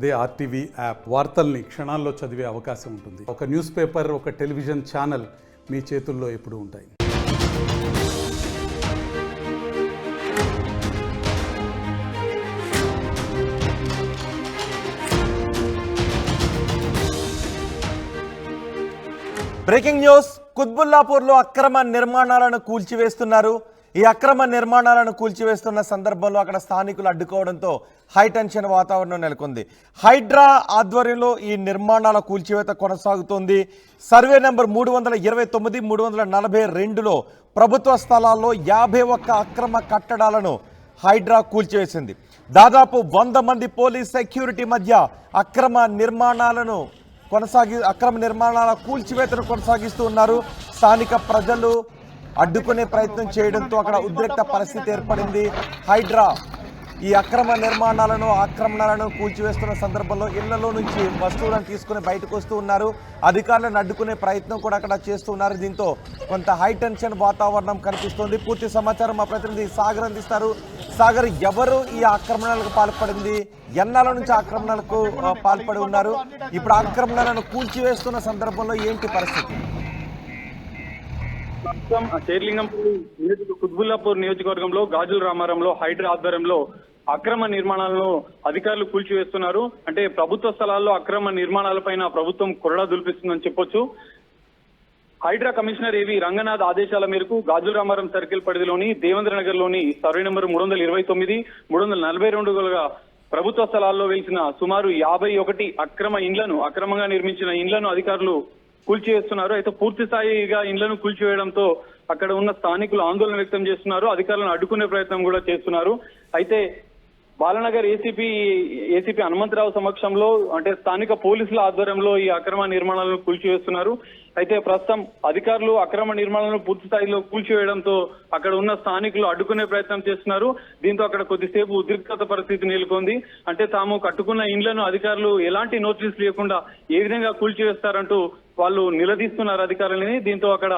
అదే RTV app వార్తల్ని క్షణాల్లో చదివే అవకాశం ఉంటుంది. ఒక న్యూస్ పేపర్, ఒక టెలివిజన్ ఛానల్ మీ చేతుల్లో ఎప్పుడూ ఉంటాయి. Breaking news. కుత్బుల్లాపూర్లో అక్రమ నిర్మాణాలను కూల్చివేస్తున్నారు. ఈ అక్రమ నిర్మాణాలను కూల్చివేస్తున్న సందర్భంలో అక్కడ స్థానికులు అడ్డుకోవడంతో హైటెన్షన్ వాతావరణం నెలకొంది. హైడ్రా ఆధ్వర్యంలో ఈ నిర్మాణాల కూల్చివేత కొనసాగుతోంది. సర్వే నెంబర్ 329, 342లో ప్రభుత్వ స్థలాల్లో 51 అక్రమ కట్టడాలను హైడ్రా కూల్చివేసింది. దాదాపు 100 మంది పోలీస్ సెక్యూరిటీ మధ్య అక్రమ నిర్మాణాల కూల్చివేతను కొనసాగిస్తూ ఉన్నారు. స్థానిక ప్రజలు అడ్డుకునే ప్రయత్నం చేయడంతో అక్కడ ఉద్రిక్త పరిస్థితి ఏర్పడింది. హైడ్రా ఈ అక్రమ నిర్మాణాలను, ఆక్రమణలను కూల్చివేస్తున్న సందర్భంలో ఇళ్లలో నుంచి వస్తువులను తీసుకుని బయటకు వస్తూ ఉన్నారు. అధికారులను అడ్డుకునే ప్రయత్నం కూడా అక్కడ చేస్తూ ఉన్నారు. దీంతో కొంత హైటెన్షన్ వాతావరణం కనిపిస్తోంది. పూర్తి సమాచారం మా ప్రతినిధి సాగర్ అందిస్తారు. సాగర్, ఎవరు ఈ ఆక్రమణలకు పాల్పడింది? ఎన్నాళ్ళ నుంచి ఆక్రమణలకు పాల్పడి ఉన్నారు? ఇప్పుడు ఆక్రమణలను కూల్చివేస్తున్న సందర్భంలో ఏంటి పరిస్థితి? కుత్బుల్లాపూర్ నియోజకవర్గంలో గాజుల రామారంలో హైడ్రా ఆధ్వర్యంలో అక్రమ నిర్మాణాలను అధికారులు కూల్చివేస్తున్నారు. అంటే ప్రభుత్వ స్థలాల్లో అక్రమ నిర్మాణాలపైన ప్రభుత్వం కొరడా దులిపిస్తుందని చెప్పొచ్చు. హైడ్రా కమిషనర్ ఏవి రంగనాథ్ ఆదేశాల మేరకు గాజుల రామారం సర్కిల్ పరిధిలోని దేవేంద్ర నగర్ లోని సర్వే నెంబర్ 329, 342 ప్రభుత్వ స్థలాల్లో వెలిసిన సుమారు 51 అక్రమంగా నిర్మించిన ఇండ్లను అధికారులు కూల్చివేస్తున్నారు. అయితే పూర్తి స్థాయిగా ఇండ్లను కూల్చివేయడంతో అక్కడ ఉన్న స్థానికులు ఆందోళన వ్యక్తం చేస్తున్నారు. అధికారులను అడ్డుకునే ప్రయత్నం కూడా చేస్తున్నారు. అయితే బాలనగర్ ఏసీపీ హనుమంతరావు సమక్షంలో, అంటే స్థానిక పోలీసుల ఆధ్వర్యంలో ఈ అక్రమ నిర్మాణాలను కూల్చివేస్తున్నారు. అయితే ప్రస్తుతం అధికారులు అక్రమ నిర్మాణాలను పూర్తి స్థాయిలో కూల్చివేయడంతో అక్కడ ఉన్న స్థానికులు అడ్డుకునే ప్రయత్నం చేస్తున్నారు. దీంతో అక్కడ కొద్దిసేపు ఉద్రిక్తత పరిస్థితి నెలకొంది. అంటే తాము కట్టుకున్న ఇండ్లను అధికారులు ఎలాంటి నోటీసులు లేకుండా ఏ విధంగా కూల్చివేస్తారంటూ వాళ్ళు నిలదీస్తున్నారు అధికారులని. దీంతో అక్కడ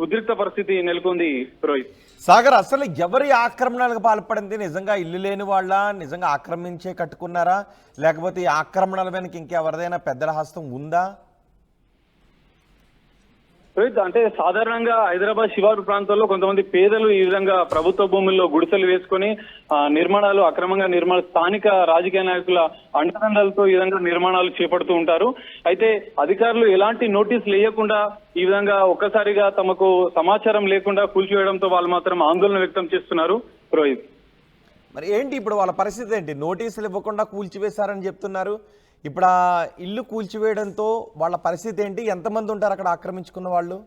ఉద్రిక్త పరిస్థితి నెలకొంది. రోహిత్, సాగర్, అసలు ఎవరి ఆక్రమణలకు పాల్పడింది? నిజంగా ఇల్లు లేని వాళ్ళ, నిజంగా ఆక్రమించే కట్టుకున్నారా, లేకపోతే ఈ ఆక్రమణల వెనక ఇంకెవరిదైనా పెద్దల హస్తం ఉందా? రోహిత్, అంటే సాధారణంగా హైదరాబాద్ శివారు ప్రాంతాల్లో కొంతమంది పేదలు ఈ విధంగా ప్రభుత్వ భూముల్లో గుడిసెలు వేసుకుని నిర్మాణాలు అక్రమంగా స్థానిక రాజకీయ నాయకుల అండదండలతో ఈ విధంగా నిర్మాణాలు చేపడుతూ ఉంటారు. అయితే అధికారులు ఎలాంటి నోటీసులు వేయకుండా ఈ విధంగా ఒక్కసారిగా తమకు సమాచారం లేకుండా కూల్చివేయడంతో వాళ్ళు మాత్రం ఆందోళన వ్యక్తం చేస్తున్నారు. రోహిత్, మరి ఏంటి ఇప్పుడు వాళ్ళ పరిస్థితి ఏంటి? నోటీసులు ఇవ్వకుండా కూల్చివేశారని చెప్తున్నారు. ఇప్పుడు ఆ ఇల్లు కూల్చివేయడంతో వాళ్ళ పరిస్థితి ఏంటి? ఎంతమంది ఉంటారు అక్కడ ఆక్రమించుకున్న వాళ్ళు?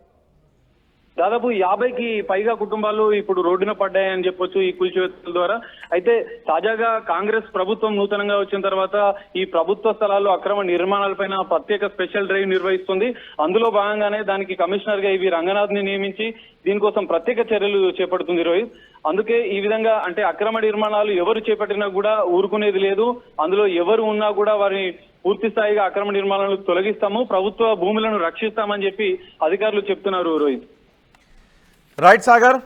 దాదాపు 50కి పైగా కుటుంబాలు ఇప్పుడు రోడ్డున పడ్డాయని చెప్పొచ్చు ఈ కూల్చివేతల ద్వారా. అయితే తాజాగా కాంగ్రెస్ ప్రభుత్వం నూతనంగా వచ్చిన తర్వాత ఈ ప్రభుత్వ స్థలాల్లో అక్రమ నిర్మాణాలపైన ప్రత్యేక స్పెషల్ డ్రైవ్ నిర్వహిస్తుంది. అందులో భాగంగానే దానికి కమిషనర్ గా ఇవి రంగనాథ్ ని నియమించి దీనికోసం ప్రత్యేక చర్యలు చేపడుతుంది. రోహిత్, అందుకే ఈ విధంగా అంటే అక్రమ నిర్మాణాలు ఎవరు చేపట్టినా కూడా ఊరుకునేది లేదు. అందులో ఎవరు ఉన్నా కూడా వారిని పూర్తి స్థాయిగా అక్రమ నిర్మాణాలను తొలగిస్తాము, ప్రభుత్వ భూములను రక్షిస్తామని చెప్పి అధికారులు చెప్తున్నారు. రోహిత్, రైట్ సాగర్.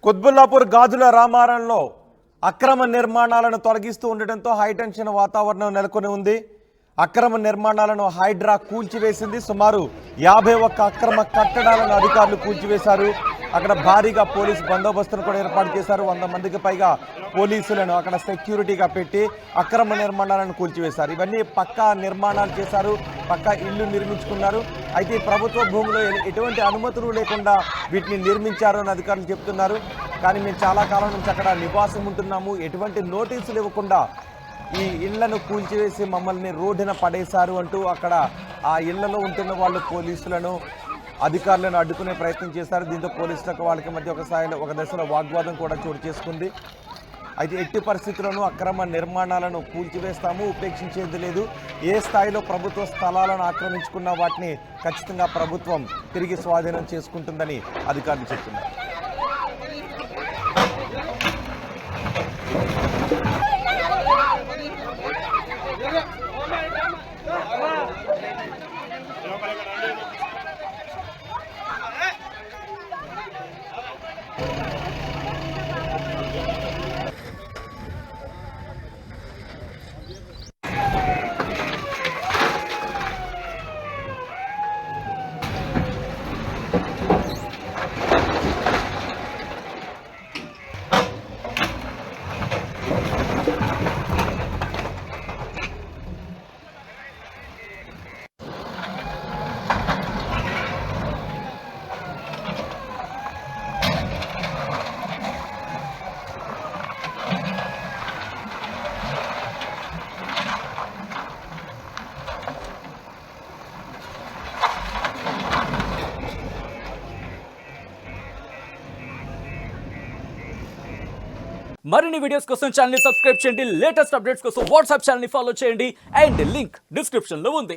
కుత్బుల్లాపూర్ గాజుల రామారంలో అక్రమ నిర్మాణాలను తొలగిస్తూ ఉండటంతో హైటెన్షన్ వాతావరణం నెలకొని ఉంది. అక్రమ నిర్మాణాలను హైడ్రా కూల్చివేసింది. సుమారు 51 అక్రమ కట్టడాలను అధికారులు కూల్చివేశారు. అక్కడ భారీగా పోలీసు బందోబస్తును కూడా ఏర్పాటు చేశారు. 100 మందికి పైగా పోలీసులను అక్కడ సెక్యూరిటీగా పెట్టి అక్రమ నిర్మాణాలను కూల్చివేశారు. ఇవన్నీ పక్కా నిర్మాణాలు చేశారు, పక్కా ఇల్లు నిర్మించుకున్నారు. అయితే ప్రభుత్వ భూమిలో ఎటువంటి అనుమతులు లేకుండా వీటిని నిర్మించారు అని అధికారులు చెప్తున్నారు. కానీ మేము చాలా కాలం నుంచి అక్కడ నివాసం ఉంటున్నాము, ఎటువంటి నోటీసులు ఇవ్వకుండా ఈ ఇళ్లను కూల్చివేసి మమ్మల్ని రోడ్డున పడేశారు అంటూ అక్కడ ఆ ఇళ్లలో ఉంటున్న వాళ్ళు పోలీసులను, అధికారులను అడ్డుకునే ప్రయత్నం చేశారు. దీంతో పోలీసులకు వాళ్ళకి మధ్య ఒక దశలో వాగ్వాదం కూడా చోటు చేసుకుంది. అయితే ఎట్టి పరిస్థితుల్లోనూ అక్రమ నిర్మాణాలను కూల్చివేస్తాము, ఉపేక్షించేది లేదు. ఏ స్థాయిలో ప్రభుత్వ స్థలాలను ఆక్రమించుకున్న వాటిని ఖచ్చితంగా ప్రభుత్వం తిరిగి స్వాధీనం చేసుకుంటుందని అధికారులు చెప్తున్నారు. మరిన్ని వీడియోస్ కోసం ఛానల్ ని సబ్స్క్రైబ్ చేయండి, లేటెస్ట్ అప్డేట్స్ కోసం వాట్సాప్ ఛానల్ ని ఫాలో చేయండి అండ్ లింక్ డిస్క్రిప్షన్ లో ఉంది.